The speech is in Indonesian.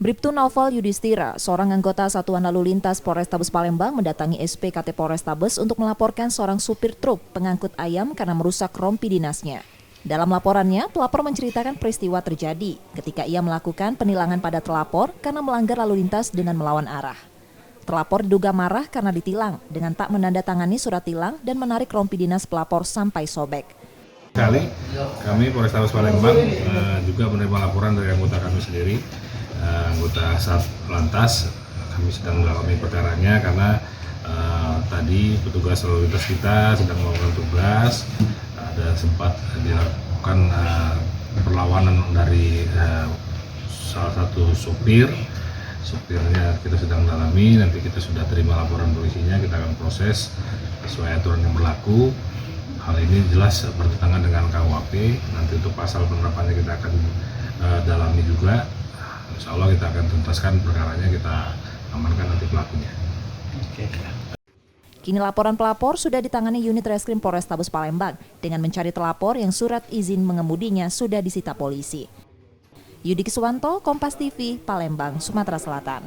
Bribtu Naufal Yudhistira, seorang anggota Satuan Lalu Lintas Polrestabes Palembang mendatangi SPKT Polrestabes untuk melaporkan seorang supir truk pengangkut ayam karena merusak rompi dinasnya. Dalam laporannya, pelapor menceritakan peristiwa terjadi ketika ia melakukan penilangan pada telapor karena melanggar lalu lintas dengan melawan arah. Telapor diduga marah karena ditilang dengan tak menandatangani surat tilang dan menarik rompi dinas pelapor sampai sobek. Kami Polrestabes Palembang juga menerima laporan dari anggota kami sendiri, anggota Satlantas. Kami sedang mendalami perkaranya karena tadi petugas lalu lintas kita sedang melakukan tugas, ada sempat dilakukan perlawanan dari salah satu supirnya kita sedang dalami. Nanti kita sudah terima laporan polisinya, kita akan proses sesuai aturan yang berlaku. Hal ini jelas bertentangan dengan KUHP. Nanti untuk pasal penerapannya kita akan dalami juga. Insya Allah kita akan tuntaskan perkaranya, kita amankan nanti pelakunya. Kini laporan pelapor sudah ditangani unit reskrim Polrestabes Palembang dengan mencari telapor yang surat izin mengemudinya sudah disita polisi. Yudi Kiswanto, Kompas TV, Palembang, Sumatera Selatan.